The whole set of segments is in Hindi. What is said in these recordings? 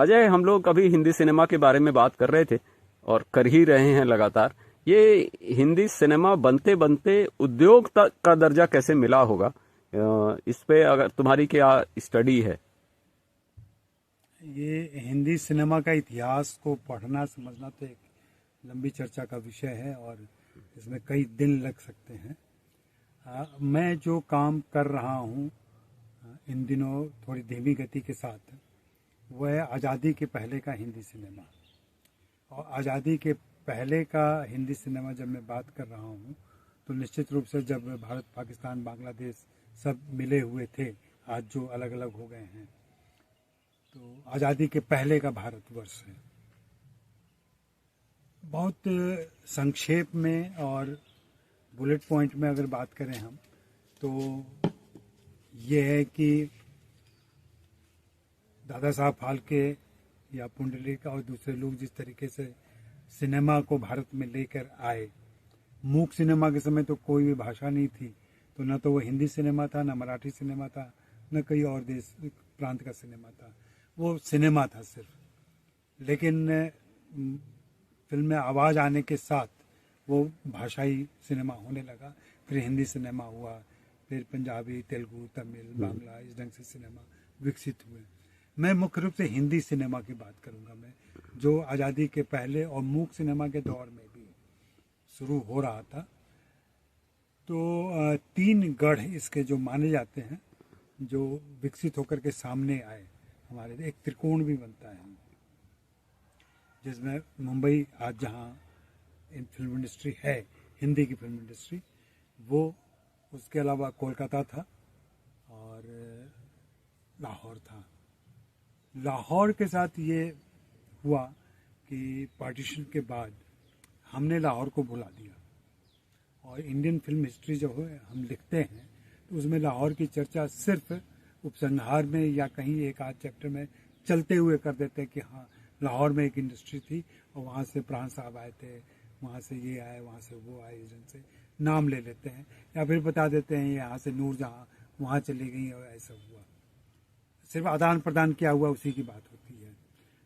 अजय, हम लोग अभी हिंदी सिनेमा के बारे में बात कर रहे थे और कर ही रहे हैं लगातार। ये हिंदी सिनेमा बनते बनते उद्योग तक का दर्जा कैसे मिला होगा, इस पे अगर तुम्हारी क्या स्टडी है? ये हिंदी सिनेमा का इतिहास को पढ़ना समझना तो एक लंबी चर्चा का विषय है और इसमें कई दिन लग सकते हैं। मैं जो काम कर रहा हूँ इन दिनों थोड़ी धीमी गति के साथ, वह है आज़ादी के पहले का हिंदी सिनेमा। और आज़ादी के पहले का हिंदी सिनेमा जब मैं बात कर रहा हूँ तो निश्चित रूप से जब भारत, पाकिस्तान, बांग्लादेश सब मिले हुए थे, आज जो अलग अलग हो गए हैं, तो आज़ादी के पहले का भारतवर्ष है। बहुत संक्षेप में और बुलेट पॉइंट में अगर बात करें हम, तो ये है कि दादा साहब फाल्के या पुंडलिक और दूसरे लोग जिस तरीके से सिनेमा को भारत में लेकर आए, मूक सिनेमा के समय तो कोई भी भाषा नहीं थी, तो न तो वो हिंदी सिनेमा था, न मराठी सिनेमा था, न कोई और देश प्रांत का सिनेमा था, वो सिनेमा था सिर्फ। लेकिन फिल्म में आवाज़ आने के साथ वो भाषाई सिनेमा होने लगा, फिर हिंदी सिनेमा हुआ, फिर पंजाबी, तेलुगु, तमिल, बांग्ला, इस ढंग से सिनेमा विकसित हुए। मैं मुख्य रूप से हिंदी सिनेमा की बात करूंगा, मैं जो आज़ादी के पहले और मूक सिनेमा के दौर में भी शुरू हो रहा था। तो तीन गढ़ इसके जो माने जाते हैं, जो विकसित होकर के सामने आए हमारे, एक त्रिकोण भी बनता है जिसमें मुंबई आज जहाँ इन फिल्म इंडस्ट्री है, हिंदी की फिल्म इंडस्ट्री, वो, उसके अलावा कोलकाता था और लाहौर था। लाहौर के साथ ये हुआ कि पार्टीशन के बाद हमने लाहौर को भुला दिया और इंडियन फिल्म हिस्ट्री जो है हम लिखते हैं तो उसमें लाहौर की चर्चा सिर्फ उपसंहार में या कहीं एक आध चैप्टर में चलते हुए कर देते हैं कि हाँ, लाहौर में एक इंडस्ट्री थी और वहाँ से प्राण साहब आए थे, वहाँ से ये आए, वहाँ से वो आए, इस ढंग से नाम ले लेते हैं, या फिर बता देते हैं यहाँ से नूरजहाँ वहाँ चली गई और ऐसा हुआ। सिर्फ आदान प्रदान क्या हुआ उसी की बात होती है।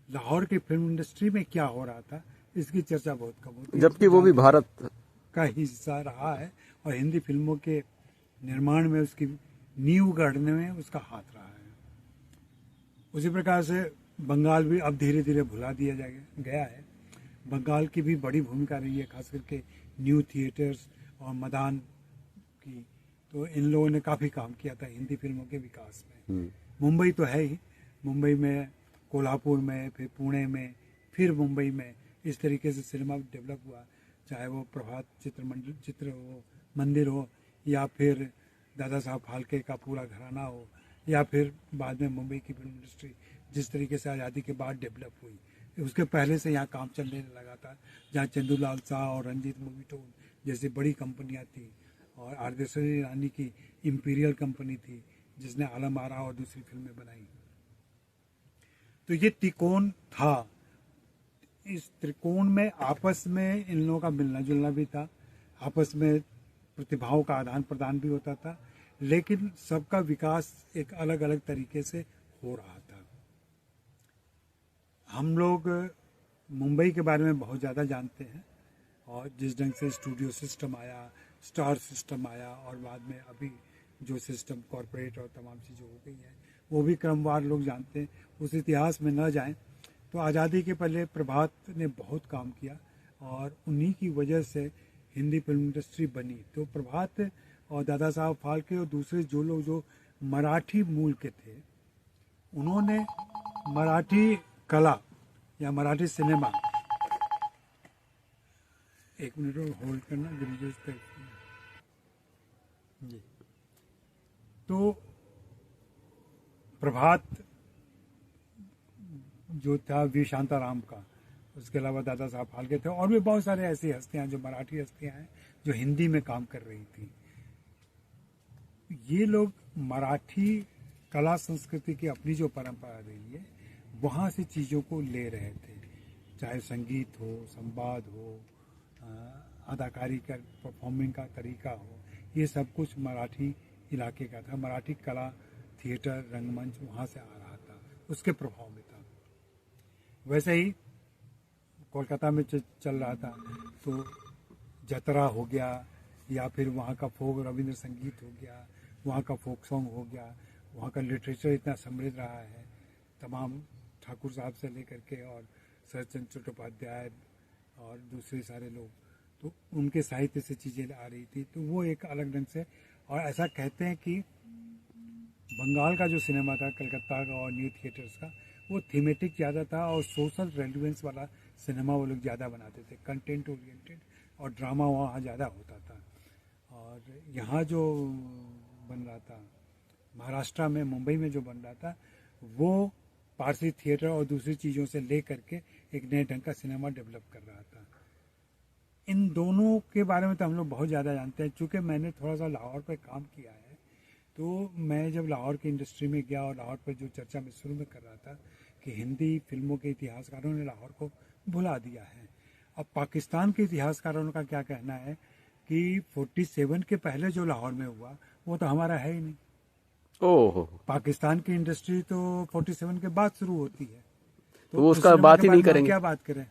लाहौर की फिल्म इंडस्ट्री में क्या हो रहा था इसकी चर्चा बहुत कम होती है, जबकि वो भी भारत का हिस्सा रहा है और हिंदी फिल्मों के निर्माण में, उसकी नींव गढ़ने में उसका हाथ रहा है। उसी प्रकार से बंगाल भी अब धीरे धीरे भुला दिया गया है। बंगाल की भी बड़ी भूमिका रही है, खास करके न्यू थिएटर्स और मदान की, तो इन लोगों ने काफ़ी काम किया था हिंदी फिल्मों के विकास में। मुंबई तो है ही, मुंबई में, कोल्हापुर में, फिर पुणे में, फिर मुंबई में, इस तरीके से सिनेमा डेवलप हुआ, चाहे वो प्रभात चित्र हो, मंदिर हो, या फिर दादा साहब फाल्के का पूरा घराना हो, या फिर बाद में मुंबई की फिल्म इंडस्ट्री जिस तरीके से आज़ादी के बाद डेवलप हुई। उसके पहले से यहाँ काम चलने लगा था, जहाँ चंदूलाल शाह और रंजीत मूवीटोन जैसी बड़ी कंपनियाँ थी, और आरदेसरी रानी की इम्पीरियल कंपनी थी जिसने आलम आरा और दूसरी फिल्में बनाई। तो ये त्रिकोण था। इस त्रिकोण में आपस में इन लोगों का मिलना जुलना भी था, आपस में प्रतिभाओं का आदान प्रदान भी होता था, लेकिन सबका विकास एक अलग अलग तरीके से हो रहा था। हम लोग मुंबई के बारे में बहुत ज़्यादा जानते हैं, और जिस ढंग से स्टूडियो सिस्टम आया, स्टार सिस्टम आया, और बाद में अभी जो सिस्टम कॉरपोरेट और तमाम चीज़ें हो गई हैं, वो भी क्रमवार लोग जानते हैं। उस इतिहास में न जाएं तो आज़ादी के पहले प्रभात ने बहुत काम किया और उन्हीं की वजह से हिंदी फिल्म इंडस्ट्री बनी। तो प्रभात और दादा साहब फाल्के और दूसरे जो लोग जो मराठी मूल के थे, उन्होंने मराठी कला या मराठी सिनेमा, एक मिनट होल्ड करना जी, तो प्रभात जो था वी शांताराम का, उसके अलावा दादा साहब फाल्के थे, और भी बहुत सारे ऐसी हस्तियां जो मराठी हस्तियां हैं जो हिंदी में काम कर रही थी। ये लोग मराठी कला संस्कृति की अपनी जो परंपरा रही है वहाँ से चीज़ों को ले रहे थे, चाहे संगीत हो, संवाद हो, अदाकारी का परफॉर्मिंग का तरीका हो, ये सब कुछ मराठी इलाके का था। मराठी कला, थिएटर, रंगमंच वहाँ से आ रहा था, उसके प्रभाव में था। वैसे ही कोलकाता में चल रहा था तो जतरा हो गया, या फिर वहाँ का फोक रविंद्र संगीत हो गया, वहाँ का फोक सॉन्ग हो गया, वहाँ का लिटरेचर इतना समृद्ध रहा है, तमाम ठाकुर साहब से लेकर के और शरदचंद्र चट्टोपाध्याय और दूसरे सारे लोग, तो उनके साहित्य से चीज़ें आ रही थी, तो वो एक अलग ढंग से। और ऐसा कहते हैं कि बंगाल का जो सिनेमा था, कलकत्ता का और न्यू थिएटर्स का, वो थीमेटिक ज़्यादा था और सोशल रेलिवेंस वाला सिनेमा वो लोग ज़्यादा बनाते थे, कंटेंट ओरिएंटेड, और ड्रामा वहाँ ज़्यादा होता था। और यहाँ जो बन रहा था महाराष्ट्र में, मुंबई में जो बन रहा था, वो पारसी थिएटर और दूसरी चीज़ों से ले करके एक नए ढंग का सिनेमा डेवलप कर रहा था। इन दोनों के बारे में तो हम लोग बहुत ज़्यादा जानते हैं, चूँकि मैंने थोड़ा सा लाहौर पर काम किया है, तो मैं जब लाहौर की इंडस्ट्री में गया और लाहौर पर जो चर्चा मैं शुरू में कर रहा था कि हिंदी फिल्मों के इतिहासकारों ने लाहौर को भुला दिया है। अब पाकिस्तान के इतिहासकारों का क्या कहना है कि 47 के पहले जो लाहौर में हुआ वो तो हमारा है ही नहीं। ओह, पाकिस्तान की इंडस्ट्री तो 47 के बाद शुरू होती है, तो वो उस उसका सिनेमा बात के ही नहीं बारे में हम करेंगे। क्या बात करें।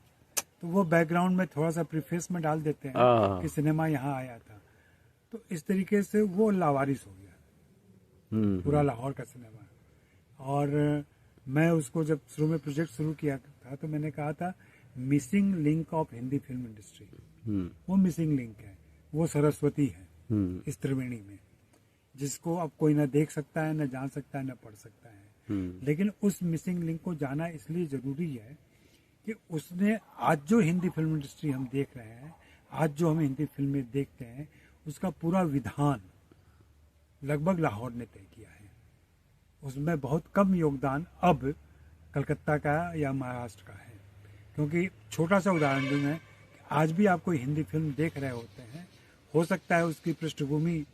तो वो बैकग्राउंड में थोड़ा सा प्रीफेस में डाल देते हैं हाँ। कि सिनेमा यहाँ आया था, तो इस तरीके से वो लावारिस हो गया पूरा लाहौर का सिनेमा। और मैं उसको जब शुरू में प्रोजेक्ट शुरू किया था तो मैंने कहा था missing link of Hindi film industry. वो मिसिंग लिंक है, वो सरस्वती है इस त्रिवेणी में, जिसको अब कोई ना देख सकता है, ना जान सकता है, ना पढ़ सकता है। लेकिन उस मिसिंग लिंक को जाना इसलिए जरूरी है कि उसने आज जो हिंदी फिल्म इंडस्ट्री हम देख रहे हैं, आज जो हम हिंदी फिल्में देखते हैं, उसका पूरा विधान लगभग लाहौर ने तय किया है। उसमें बहुत कम योगदान अब कलकत्ता का या महाराष्ट्र का है। क्योंकि छोटा सा उदाहरण दूं मैं, आज भी आप कोई हिंदी फिल्म देख रहे होते हैं, हो सकता है उसकी पृष्ठभूमि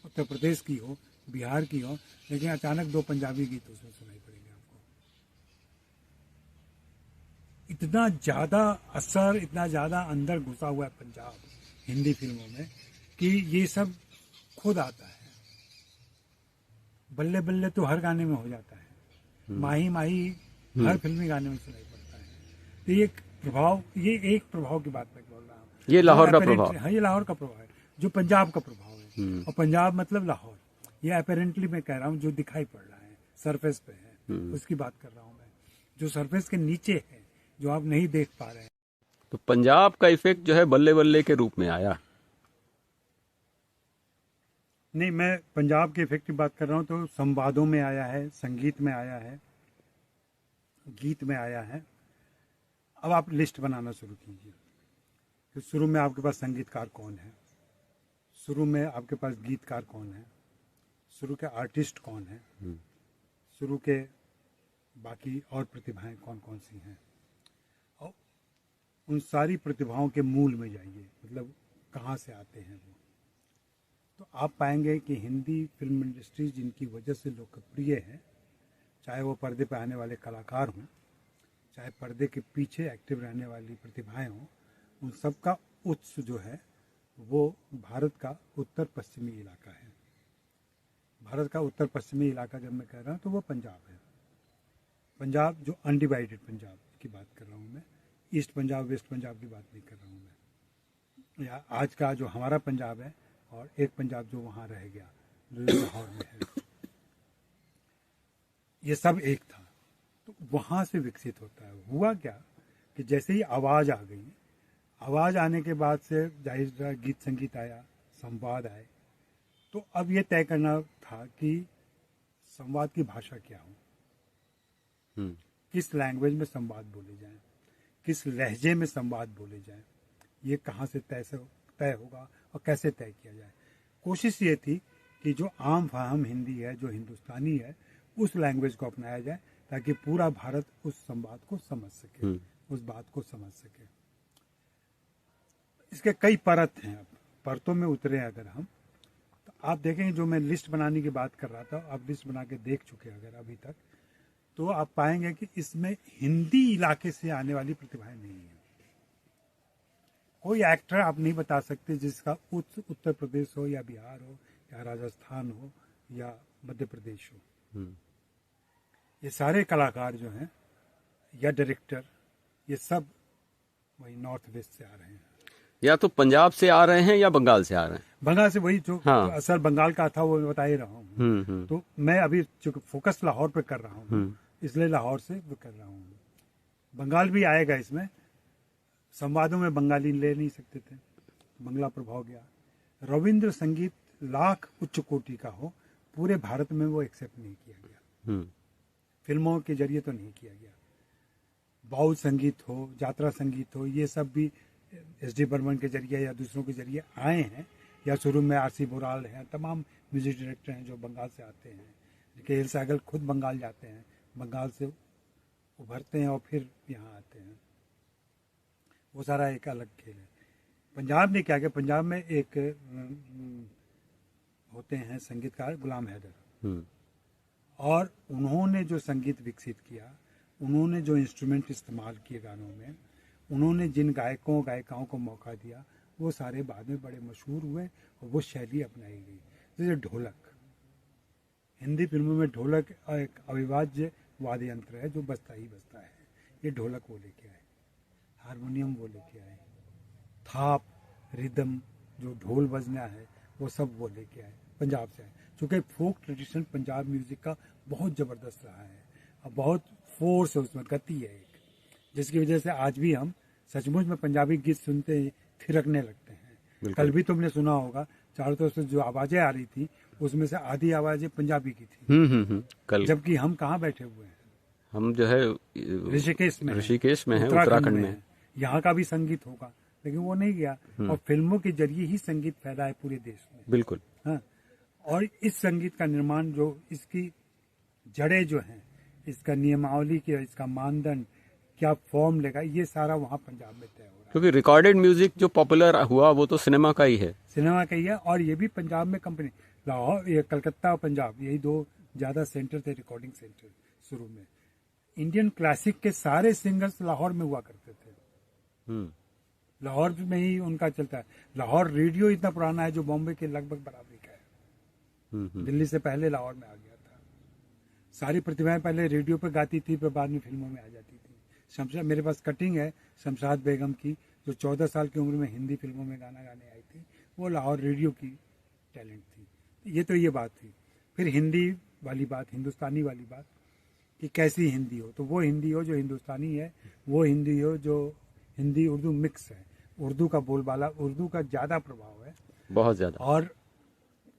उत्तर प्रदेश की हो, बिहार की हो, लेकिन अचानक 2 पंजाबी गीत उसमें सुनाई पड़ेंगे आपको। इतना ज़्यादा असर, इतना ज़्यादा अंदर घुसा हुआ है पंजाब हिंदी फिल्मों में कि ये सब खुद आता है। बल्ले बल्ले तो हर गाने में हो जाता है, माही माही हर फिल्मी गाने में सुनाई पड़ता है। तो ये प्रभाव, ये एक प्रभाव की बात मैं बोल रहा हूँ, ये लाहौर का प्रभाव। हाँ, ये लाहौर का प्रभाव है, जो पंजाब का प्रभाव है। और पंजाब मतलब लाहौर, ये अपेरेंटली मैं कह रहा हूँ, जो दिखाई पड़ रहा है, सरफेस पे है, उसकी बात कर रहा हूँ मैं। जो सरफेस के नीचे है, जो आप नहीं देख पा रहे हैं। तो पंजाब का इफेक्ट जो है बल्ले बल्ले के रूप में आया। नहीं, मैं पंजाब के इफेक्ट की बात कर रहा हूँ, तो संवादों में आया है, संगीत में आया है, गीत में आया है। अब आप लिस्ट बनाना शुरू कीजिए कि शुरू में आपके पास संगीतकार कौन है, शुरू में आपके पास गीतकार कौन है, शुरू के आर्टिस्ट कौन है, शुरू के बाकी और प्रतिभाएं कौन कौन सी हैं, और उन सारी प्रतिभाओं के मूल में जाइए, मतलब कहाँ से आते हैं वो। तो आप पाएंगे कि हिंदी फिल्म इंडस्ट्री जिनकी वजह से लोकप्रिय है, चाहे वो पर्दे पर आने वाले कलाकार हों, चाहे पर्दे के पीछे एक्टिव रहने वाली प्रतिभाएं हों, उन सब का उत्स जो है वो भारत का उत्तर पश्चिमी इलाका है। भारत का उत्तर पश्चिमी इलाका जब मैं कह रहा हूँ तो वो पंजाब है। पंजाब जो अनडिवाइडेड पंजाब की बात कर रहा हूँ मैं, ईस्ट पंजाब वेस्ट पंजाब की बात नहीं कर रहा हूँ मैं, या आज का जो हमारा पंजाब है और एक पंजाब जो वहाँ रह गया, जो लाहौर में है, ये सब एक था। तो वहाँ से विकसित होता है। हुआ क्या कि जैसे ही आवाज़ आ गई, आवाज़ आने के बाद से जाहिर गीत संगीत आया, संवाद आए, तो अब ये तय करना था कि संवाद की भाषा क्या हो, किस लैंग्वेज में संवाद बोले जाएं, किस लहजे में संवाद बोले जाएं, ये कहाँ से तय होगा और कैसे तय किया जाए। कोशिश ये थी कि जो आम फाहम हिंदी है, जो हिंदुस्तानी है, उस लैंग्वेज को अपनाया जाए ताकि पूरा भारत उस संवाद को समझ सके, उस बात को समझ सके। इसके कई परत हैं। अब परतों में उतरे अगर हम, तो आप देखेंगे जो मैं लिस्ट बनाने की बात कर रहा था, आप लिस्ट बना के देख चुके अगर अभी तक, तो आप पाएंगे कि इसमें हिंदी इलाके से आने वाली प्रतिभाएं नहीं है। कोई एक्टर आप नहीं बता सकते जिसका उत्तर प्रदेश हो या बिहार हो या राजस्थान हो या मध्य प्रदेश हो। ये सारे कलाकार जो हैं या डायरेक्टर, ये सब वही नॉर्थ वेस्ट से आ रहे हैं। या तो पंजाब से आ रहे हैं या बंगाल से आ रहे हैं। बंगाल से वही जो हाँ। असर बंगाल का था वो मैं बता ही रहा हूँ। तो मैं अभी चूंकि फोकस लाहौर पे कर रहा हूँ, इसलिए लाहौर से वो कर रहा हूँ। बंगाल भी आएगा इसमें, संवादों में बंगाली ले नहीं सकते थे, बंगला प्रभाव गया। रविंद्र संगीत लाख उच्च कोटि का हो, पूरे भारत में वो एक्सेप्ट नहीं किया गया, फिल्मों के जरिए तो नहीं किया गया। बाउल संगीत हो, यात्रा संगीत हो, ये सब भी एस.डी. बर्मन के जरिए या दूसरों के जरिए आए हैं, या शुरू में आर.सी. बोराल हैं, तमाम म्यूजिक डायरेक्टर हैं जो बंगाल से आते हैं। के एल सहगल खुद बंगाल जाते हैं, बंगाल से उभरते हैं और फिर यहाँ आते हैं। वो सारा एक अलग खेल है। पंजाब ने क्या किया, पंजाब में एक होते हैं संगीतकार गुलाम हैदर, और उन्होंने जो संगीत विकसित किया, उन्होंने जो इंस्ट्रूमेंट इस्तेमाल किए गानों में, उन्होंने जिन गायकों गायिकाओं को मौका दिया, वो सारे बाद में बड़े मशहूर हुए और वो शैली अपनाई गई। जैसे ढोलक, हिंदी फिल्मों में ढोलक एक अविभाज्य वाद्य यंत्र है जो बजता ही बजता है। ये ढोलक वो लेके आए, हारमोनियम वो लेके आए, थाप, रिदम, जो ढोल बजना है वो सब वो लेके आए, पंजाब से आए। चूँकि फोक ट्रेडिशन पंजाब म्यूजिक का बहुत ज़बरदस्त रहा है और बहुत फोर्स है उसमें, गति है एक, जिसकी वजह से आज भी हम सचमुच में पंजाबी गीत सुनते ही थिरकने लगते हैं। कल भी तुमने सुना होगा, चारों तरफ से जो आवाजें आ रही थी उसमें से आधी आवाजें पंजाबी की थी। कल जबकि हम कहाँ बैठे हुए हैं, हम जो है ऋषिकेश में है, उत्तराखंड में। यहाँ का भी संगीत होगा, लेकिन वो नहीं गया, और फिल्मों के जरिए ही संगीत फैला है पूरे देश में। बिल्कुल। हाँ, और इस संगीत का निर्माण, जो इसकी जड़ें जो हैं, इसका नियमावली की, इसका मानदंड क्या फॉर्म लेगा, ये सारा वहाँ पंजाब में तय हो रहा है। क्योंकि रिकॉर्डेड म्यूजिक जो पॉपुलर हुआ वो तो सिनेमा का ही है, सिनेमा का ही है। और ये भी पंजाब में कंपनी, लाहौर, ये कलकत्ता और पंजाब, यही दो ज्यादा सेंटर थे, रिकॉर्डिंग सेंटर शुरू में। इंडियन क्लासिक के सारे सिंगर्स लाहौर में हुआ करते थे, लाहौर में ही उनका चलता है। लाहौर रेडियो इतना पुराना है जो बॉम्बे के लगभग बराबरी का है। दिल्ली से पहले लाहौर में आ गया था। सारी प्रतिभाएं पहले रेडियो पे गाती थी, फिर बाद में फिल्मों में आ जाती थी। शमशाद, मेरे पास कटिंग है शमशाद बेगम की, जो 14 साल की उम्र में हिंदी फिल्मों में गाना गाने आई थी, वो लाहौर रेडियो की टैलेंट थी। ये तो ये बात थी। फिर हिंदी वाली बात, हिंदुस्तानी वाली बात, कि कैसी हिंदी हो, तो वो हिंदी हो जो हिंदुस्तानी है, वो हिंदी हो जो हिंदी उर्दू मिक्स है। उर्दू का बोलबाला, उर्दू का ज़्यादा प्रभाव है, बहुत ज़्यादा। और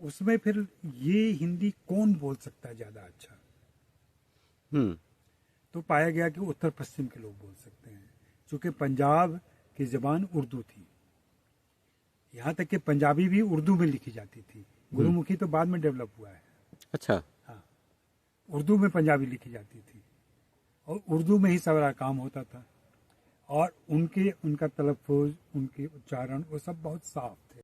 उसमें फिर ये हिंदी कौन बोल सकता है ज़्यादा अच्छा, तो पाया गया कि उत्तर पश्चिम के लोग बोल सकते हैं, क्योंकि पंजाब की ज़बान उर्दू थी। यहाँ तक कि पंजाबी भी उर्दू में लिखी जाती थी, गुरुमुखी तो बाद में डेवलप हुआ है। अच्छा। हाँ, उर्दू में पंजाबी लिखी जाती थी और उर्दू में ही सारा काम होता था, और उनका तलफ़ुज़, उनके उच्चारण, वो सब बहुत साफ थे।